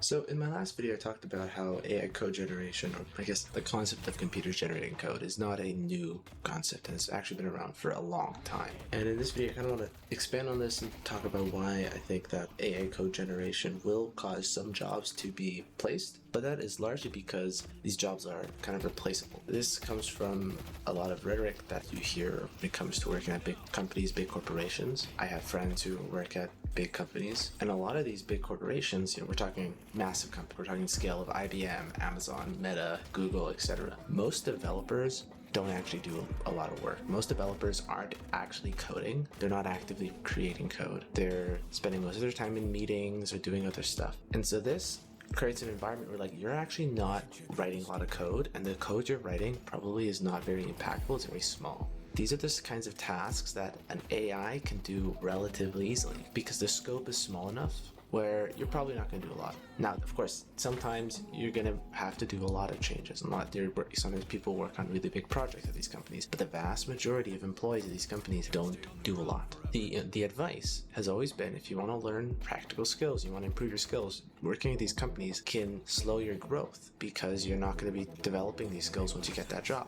So in my last video, I talked about how AI code generation, or I guess the concept of computers generating code, is not a new concept, and it's actually been around for a long time. And in this video, I kind of want to expand on this and talk about why I think that AI code generation will cause some jobs to be replaced, but that is largely because these jobs are kind of replaceable. This comes from a lot of rhetoric that you hear when it comes to working at big companies, big corporations. I have friends who work at big companies, and a lot of these big corporations, we're talking massive companies, we're talking scale of IBM, Amazon, Meta, Google, etc. Most developers don't actually do a lot of work. Most developers aren't actually coding. They're not actively creating code. They're spending most of their time in meetings or doing other stuff. And so this creates an environment where you're actually not writing a lot of code, and the code you're writing probably is not very impactful, it's very small. These are the kinds of tasks that an AI can do relatively easily because the scope is small enough where you're probably not going to do a lot. Now, of course, sometimes you're going to have to do a lot of changes. Sometimes people work on really big projects at these companies, but the vast majority of employees at these companies don't do a lot. The advice has always been, if you want to learn practical skills, you want to improve your skills, working at these companies can slow your growth because you're not going to be developing these skills once you get that job.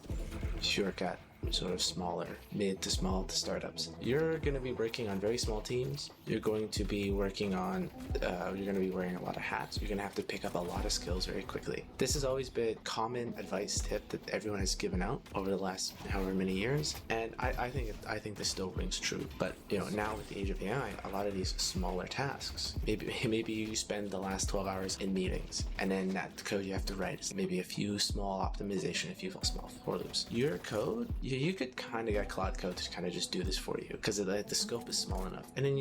If you work at sort of smaller, mid to small startups, you're going to be working on very small teams. You're going to be working on, you're going to be wearing a lot of hats. You're going to have to pick up a lot of skills very quickly. This has always been common advice tip that everyone has given out over the last however many years, and I think this still rings true. But now with the age of AI, a lot of these smaller tasks, maybe you spend the last 12 hours in meetings, and then that code you have to write is maybe a few small optimization, a few small for loops. Your code, you could kind of get Claude Code to kind of just do this for you because the scope is small enough, and then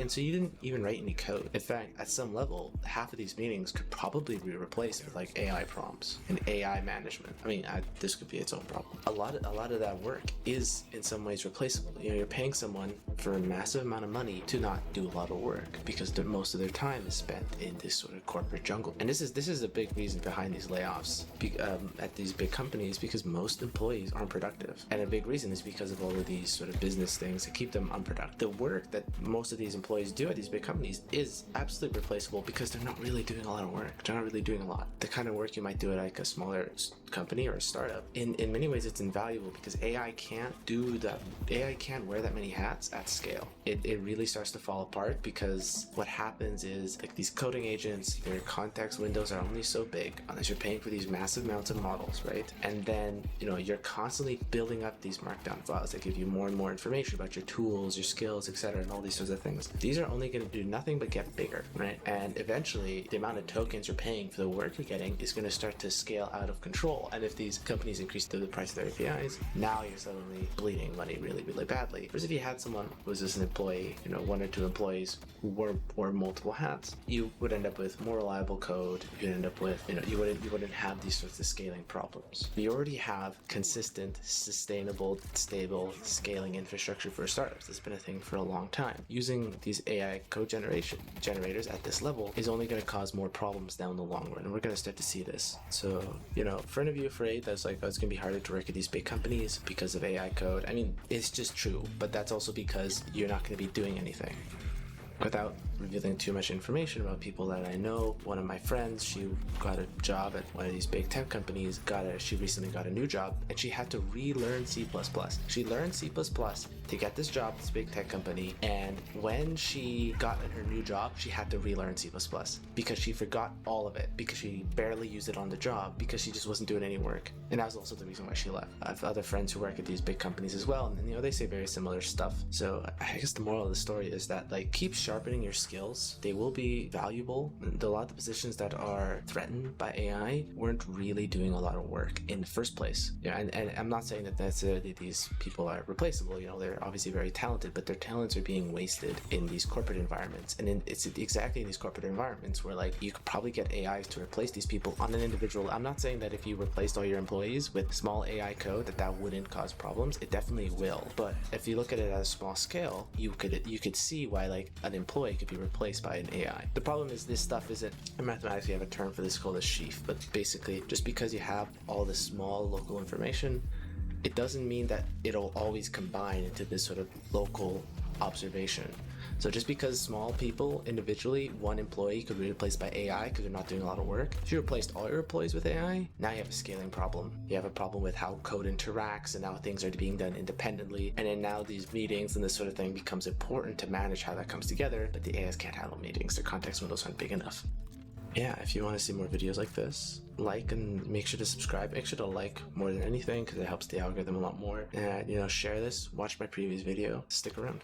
so you didn't even write any code. In fact, at some level, half of these meetings could probably be replaced with AI prompts and AI management. This could be its own problem. A lot of that work is in some ways replaceable. You're paying someone for a massive amount of money to not do a lot of work because most of their time is spent in this sort of corporate jungle. And this is a big reason behind these layoffs at these big companies, because most employees aren't productive. And a big reason is because of all of these sort of business things that keep them unproductive. The work that most of these employees do at these big companies is absolutely replaceable because they're not really doing a lot of work. They're not really doing a lot. The kind of work you might do at a smaller company or a startup, in many ways it's invaluable because AI can't do that. AI can't wear that many hats at scale. It really starts to fall apart because what happens is these coding agents, their context windows are only so big unless you're paying for these massive amounts of models, right? And then you're constantly building up these markdown files that give you more and more information about your tools, your skills, etc., and all these sorts of things. These are only going to do nothing but get bigger, right? And eventually the amount of tokens you're paying for the work you're getting is going to start to scale out of control. And if these companies increase the price of their APIs, now you're suddenly bleeding money really, really badly. Whereas if you had someone who was just an employee, one or two employees who wore multiple hats, you would end up with more reliable code. You'd end up with, you wouldn't have these sorts of scaling problems. You already have consistent, sustainable, stable scaling infrastructure for startups. That's been a thing for a long time. Using these AI code generators at this level is only going to cause more problems down the long run, and we're going to start to see this. So, for any of you afraid that's it's going to be harder to work at these big companies because of AI code, it's just true, but that's also because you're not going to be doing anything. Without revealing too much information about people that I know, one of my friends, she got a job at one of these big tech companies, she recently got a new job, and she had to relearn C++. She learned C++ to get this job at this big tech company, and when she got in her new job, she had to relearn C++ because she forgot all of it, because she barely used it on the job, because she just wasn't doing any work. And that was also the reason why she left. I have other friends who work at these big companies as well, and they say very similar stuff. So I guess the moral of the story is that keep sharpening your skills. They will be valuable. A lot of the positions that are threatened by AI weren't really doing a lot of work in the first place. And I'm not saying that necessarily these people are replaceable. They're obviously very talented, but their talents are being wasted in these corporate environments. And it's exactly in these corporate environments where you could probably get AIs to replace these people on an individual. I'm not saying that if you replaced all your employees with small AI code that wouldn't cause problems. It definitely will. But if you look at it at a small scale, you could see why an employee could be replaced by an AI. The problem is this stuff isn't, mathematically I have a term for this called a sheaf, but basically just because you have all this small local information, it doesn't mean that it'll always combine into this sort of local observation. So just because small people individually, one employee could be replaced by AI because they're not doing a lot of work, if you replaced all your employees with AI, now you have a scaling problem. You have a problem with how code interacts and how things are being done independently. And then now these meetings and this sort of thing becomes important to manage how that comes together, but the AIs can't handle meetings. Their context windows aren't big enough. Yeah, if you want to see more videos like this, like and make sure to subscribe. Make sure to like more than anything because it helps the algorithm a lot more. And share this, watch my previous video, stick around.